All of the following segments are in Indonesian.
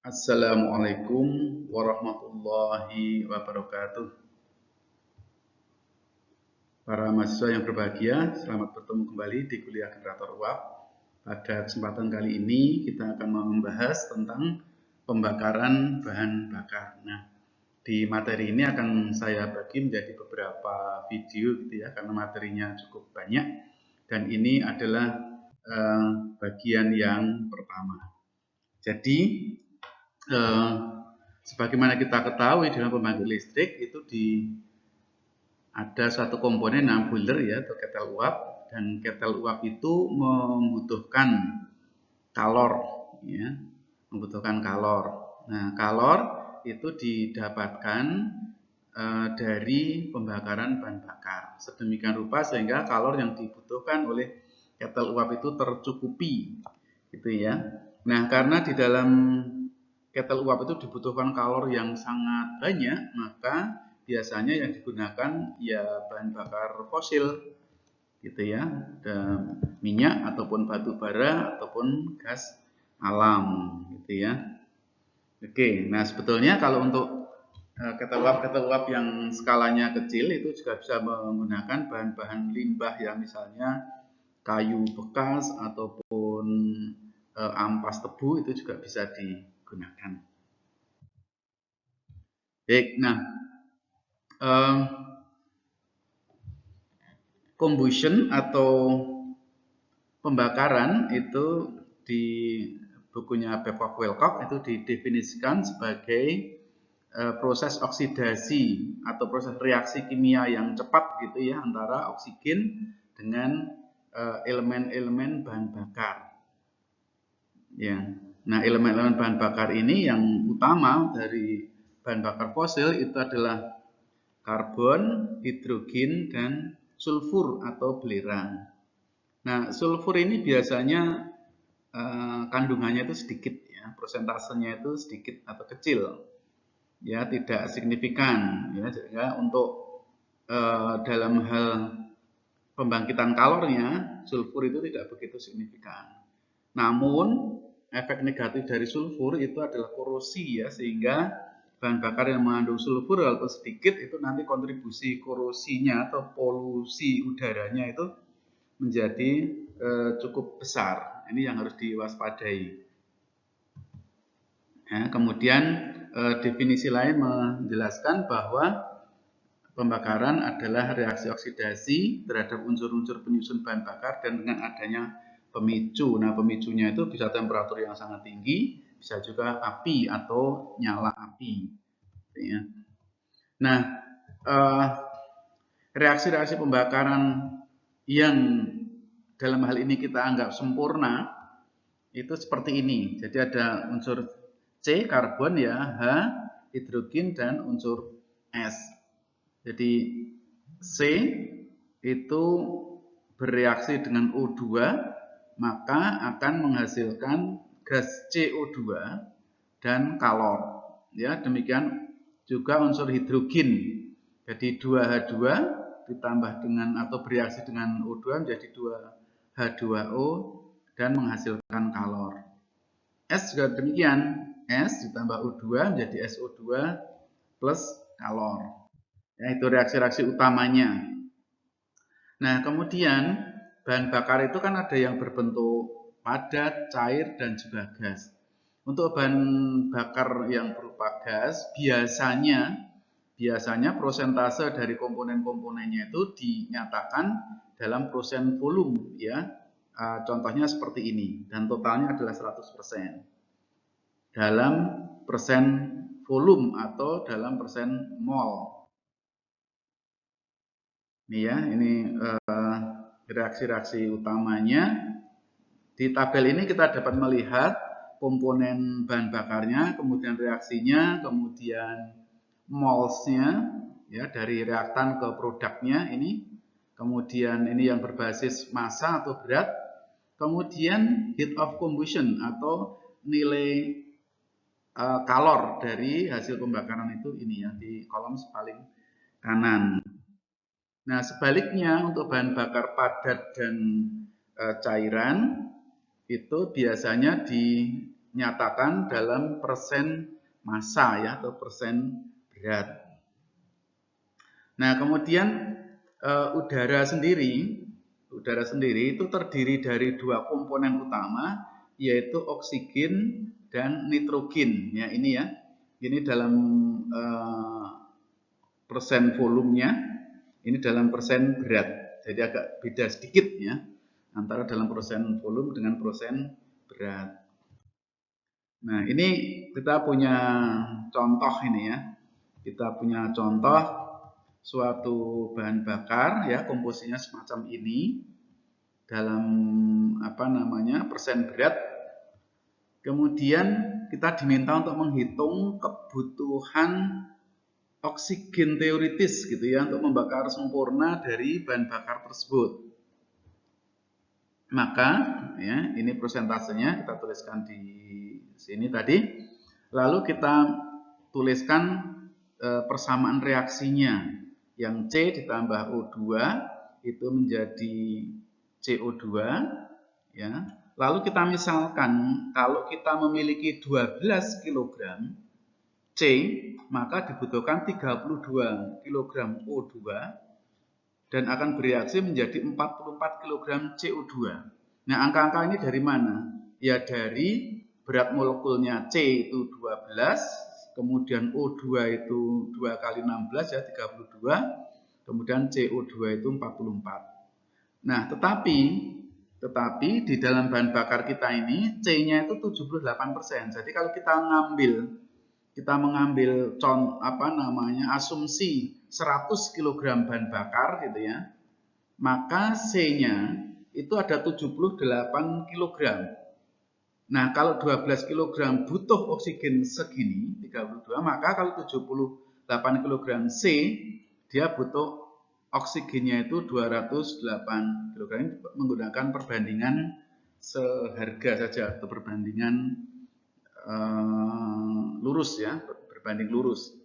Assalamualaikum warahmatullahi wabarakatuh. Para mahasiswa yang berbahagia, selamat bertemu kembali di kuliah generator uap. Pada kesempatan kali ini kita akan membahas tentang pembakaran bahan bakar. Nah, di materi ini akan saya bagi menjadi beberapa video gitu ya, karena materinya cukup banyak. Dan ini adalah bagian yang pertama. Jadi sebagaimana kita ketahui dalam pembangkit listrik itu ada satu komponen namanya boiler ya atau ketel uap, dan ketel uap itu membutuhkan kalor ya, membutuhkan kalor. Nah, kalor itu didapatkan dari pembakaran bahan bakar. Sedemikian rupa sehingga kalor yang dibutuhkan oleh ketel uap itu tercukupi gitu ya. Nah, karena di dalam ketel uap itu dibutuhkan kalor yang sangat banyak, maka biasanya yang digunakan ya bahan bakar fosil gitu ya, minyak ataupun batu bara ataupun gas alam gitu ya. Oke, nah sebetulnya kalau untuk ketel uap yang skalanya kecil itu juga bisa menggunakan bahan-bahan limbah ya, misalnya kayu bekas ataupun ampas tebu itu juga bisa digunakan. Baik, nah combustion atau pembakaran itu di bukunya Babcock Wilcox itu didefinisikan sebagai proses oksidasi atau proses reaksi kimia yang cepat gitu ya antara oksigen dengan elemen-elemen bahan bakar. Ya. Nah, elemen-elemen bahan bakar ini yang utama dari bahan bakar fosil itu adalah karbon, hidrogen, dan sulfur atau belerang. Nah, sulfur ini biasanya kandungannya itu sedikit ya, persentasenya itu sedikit atau kecil, ya tidak signifikan. Ya, sehingga untuk dalam hal pembangkitan kalornya, sulfur itu tidak begitu signifikan. Namun efek negatif dari sulfur itu adalah korosi ya, sehingga bahan bakar yang mengandung sulfur walaupun sedikit itu nanti kontribusi korosinya atau polusi udaranya itu menjadi cukup besar. Ini yang harus diwaspadai. Ya, kemudian definisi lain menjelaskan bahwa pembakaran adalah reaksi oksidasi terhadap unsur-unsur penyusun bahan bakar dan dengan adanya pemicu. Nah, pemicunya itu bisa temperatur yang sangat tinggi, bisa juga api atau nyala api. Ya. Nah, reaksi-reaksi pembakaran yang dalam hal ini kita anggap sempurna itu seperti ini. Jadi ada unsur C, karbon ya, H, hidrogen, dan unsur S. Jadi C itu bereaksi dengan O2 maka akan menghasilkan gas CO2 dan kalor. Ya, demikian juga unsur hidrogen. Jadi 2H2 ditambah dengan atau bereaksi dengan O2 menjadi 2H2O dan menghasilkan kalor. S juga demikian. S ditambah O2 menjadi SO2 plus kalor. Ya, itu reaksi-reaksi utamanya. Nah, kemudian bahan bakar itu kan ada yang berbentuk padat, cair, dan juga gas. Untuk bahan bakar yang berupa gas, biasanya prosentase dari komponen-komponennya itu dinyatakan dalam persen volume ya. Contohnya seperti ini, dan totalnya adalah 100%. Dalam persen volume atau dalam persen mol. Ini ya, ini reaksi-reaksi utamanya. Di tabel ini kita dapat melihat komponen bahan bakarnya, kemudian reaksinya, kemudian molsnya, ya dari reaktan ke produknya ini, kemudian ini yang berbasis massa atau berat, kemudian heat of combustion atau nilai kalor dari hasil pembakaran itu ini ya di kolom paling kanan. Nah, sebaliknya untuk bahan bakar padat dan cairan itu biasanya dinyatakan dalam persen massa ya, atau persen berat. Nah, kemudian udara sendiri itu terdiri dari dua komponen utama, yaitu oksigen dan nitrogen. Ya, ini ya. Ini dalam persen volumenya, ini dalam persen berat. Jadi agak beda sedikit ya antara dalam persen volume dengan persen berat. Nah, ini kita punya contoh ini ya. Kita punya contoh suatu bahan bakar ya, komposisinya semacam ini dalam persen berat. Kemudian kita diminta untuk menghitung kebutuhan oksigen teoritis gitu ya untuk membakar sempurna dari bahan bakar tersebut. Maka ya, ini persentasenya kita tuliskan di sini tadi. Lalu kita tuliskan persamaan reaksinya. Yang C ditambah O2 itu menjadi CO2 ya. Lalu kita misalkan kalau kita memiliki 12 kg C, maka dibutuhkan 32 kg O2 dan akan bereaksi menjadi 44 kg CO2. Nah, angka-angka ini dari mana? Ya dari berat molekulnya C itu 12, kemudian O2 itu 2 kali 16 ya 32, kemudian CO2 itu 44. Nah, tetapi di dalam bahan bakar kita ini C-nya itu 78%. Jadi kalau kita mengambil asumsi 100 kg bahan bakar gitu ya, maka C-nya itu ada 78 kg. Nah, kalau 12 kg butuh oksigen segini 32, maka kalau 78 kg C dia butuh oksigennya itu 208 kg. Ini menggunakan perbandingan seharga saja atau perbandingan lurus ya, berbanding lurus.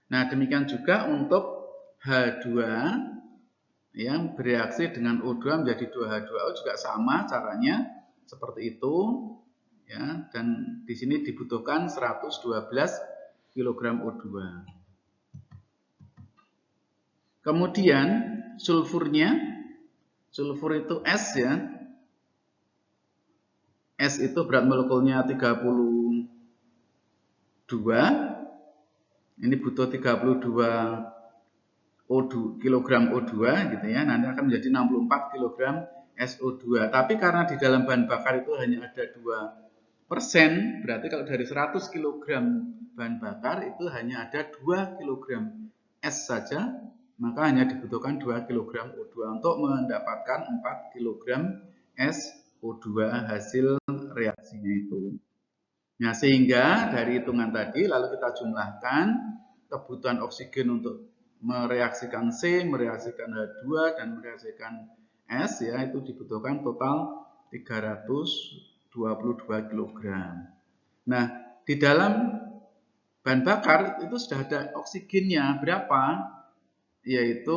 Nah, demikian juga untuk H2 yang bereaksi dengan O2 menjadi 2H2O juga sama caranya seperti itu ya, dan di sini dibutuhkan 112 kg O2. Kemudian sulfur itu S ya. S itu berat molekulnya 32. Ini butuh 32 kg O2 gitu ya. Nanti akan menjadi 64 kg SO2. Tapi karena di dalam bahan bakar itu hanya ada 2%, berarti kalau dari 100 kg bahan bakar itu hanya ada 2 kg S saja, maka hanya dibutuhkan 2 kg O2 untuk mendapatkan 4 kg SO2 hasil reaksinya itu. Nah, sehingga dari hitungan tadi lalu kita jumlahkan kebutuhan oksigen untuk mereaksikan C, mereaksikan H2 dan mereaksikan S ya, itu dibutuhkan total 322 kg. Nah, di dalam bahan bakar itu sudah ada oksigennya berapa? Yaitu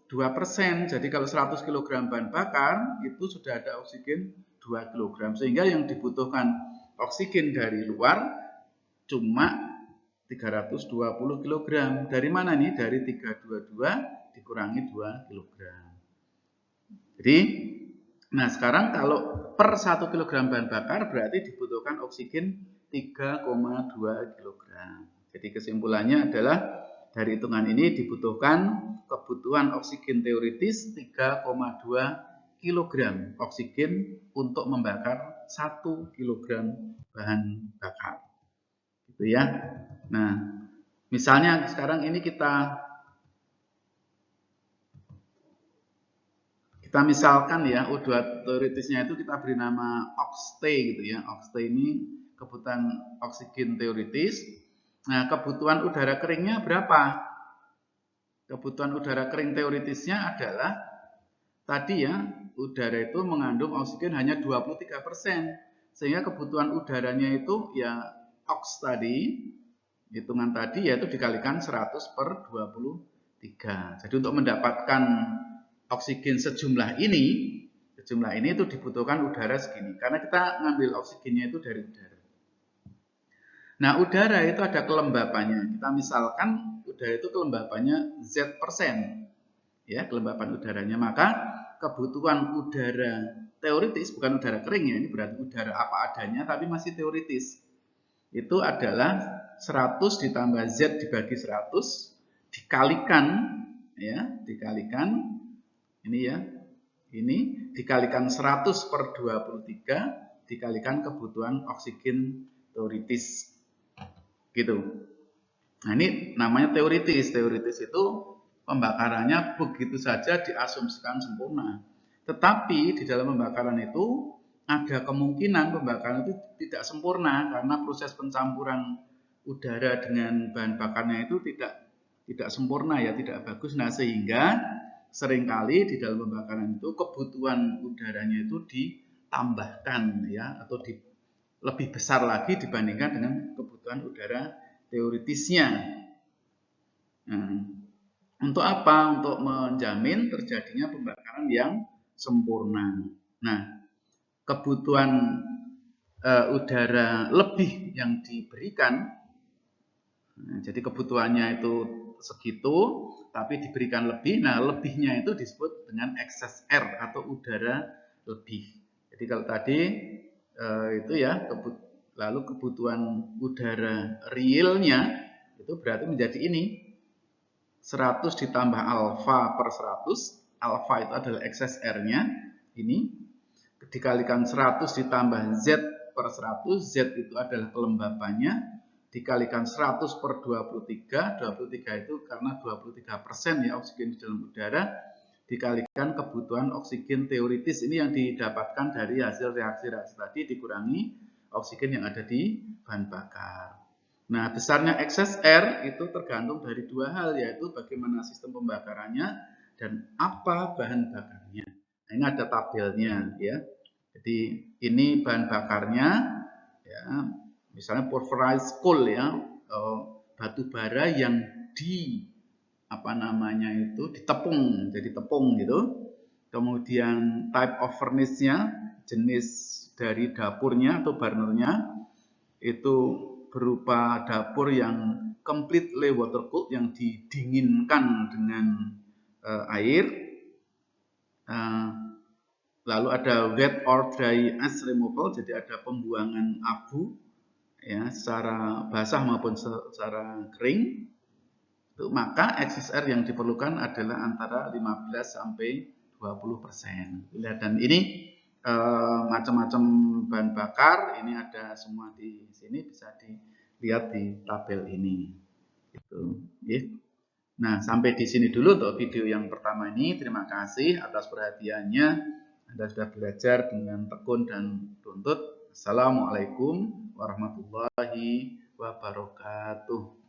2%. Jadi kalau 100 kg bahan bakar itu sudah ada oksigen 2 kg. Sehingga yang dibutuhkan oksigen dari luar cuma 320 kg. Dari mana nih? Dari 322 dikurangi 2 kg. Jadi, nah sekarang kalau per 1 kg bahan bakar berarti dibutuhkan oksigen 3,2 kg. Jadi kesimpulannya adalah dari hitungan ini dibutuhkan kebutuhan oksigen teoritis 3,2 kg oksigen untuk membakar 1 kg bahan bakar. Gitu ya. Nah, misalnya sekarang ini kita misalkan ya O2 teoritisnya itu kita beri nama Oxt gitu ya. Oxt ini kebutuhan oksigen teoritis. Nah, kebutuhan udara keringnya berapa? Kebutuhan udara kering teoritisnya adalah tadi ya, udara itu mengandung oksigen hanya 23%. Sehingga kebutuhan udaranya itu ya Oxt tadi, hitungan tadi yaitu dikalikan 100/23. Jadi untuk mendapatkan oksigen sejumlah ini Sejumlah ini itu dibutuhkan udara segini. Karena kita ngambil oksigennya itu dari udara. Nah, udara itu ada kelembapannya. Kita misalkan udara itu kelembapannya Z%. Ya, kelembapan udaranya. Maka kebutuhan udara teoritis, bukan udara kering ya, ini berarti udara apa adanya, tapi masih teoritis. Itu adalah 100 ditambah Z dibagi 100, dikalikan, ya, dikalikan, ini ya, ini dikalikan 100 per 23, dikalikan kebutuhan oksigen teoritis. Gitu. Nah, ini namanya teoritis. Teoritis itu pembakarannya begitu saja diasumsikan sempurna. Tetapi di dalam pembakaran itu ada kemungkinan pembakaran itu tidak sempurna karena proses pencampuran udara dengan bahan bakarnya itu tidak sempurna ya, tidak bagus. Nah, sehingga seringkali di dalam pembakaran itu kebutuhan udaranya itu ditambahkan ya, atau lebih besar lagi dibandingkan dengan kebutuhan udara teoritisnya. Nah, untuk apa? Untuk menjamin terjadinya pembakaran yang sempurna. Nah, kebutuhan udara lebih yang diberikan, nah, jadi kebutuhannya itu segitu, tapi diberikan lebih. Nah, lebihnya itu disebut dengan excess air atau udara lebih. Jadi kalau tadi itu ya, lalu kebutuhan udara realnya itu berarti menjadi ini 100 ditambah alfa per 100, alfa itu adalah excess air-nya, ini dikalikan 100 ditambah Z per 100, Z itu adalah kelembapannya, dikalikan 100 per 23, 23 itu karena 23% ya oksigen di dalam udara, dikalikan kebutuhan oksigen teoritis, ini yang didapatkan dari hasil reaksi-reaksi tadi dikurangi oksigen yang ada di bahan bakar. Nah, besarnya excess air itu tergantung dari dua hal, yaitu bagaimana sistem pembakarannya dan apa bahan bakarnya. Nah, ini ada tabelnya ya. Jadi ini bahan bakarnya ya, misalnya pulverized coal ya, batu bara yang ditepung, jadi tepung gitu. Kemudian type of furnace-nya, jenis dari dapurnya atau burnernya itu berupa dapur yang completely water cooled, yang didinginkan dengan air. Lalu ada wet or dry ash removal, jadi ada pembuangan abu ya secara basah maupun secara kering. Maka excess air yang diperlukan adalah antara 15 sampai 20%. Dan ini macam-macam bahan bakar, ini ada semua di sini, bisa dilihat di tabel ini. Gitu. Nah, sampai di sini dulu untuk video yang pertama ini. Terima kasih atas perhatiannya. Anda sudah belajar dengan tekun dan tuntut. Assalamualaikum warahmatullahi wabarakatuh.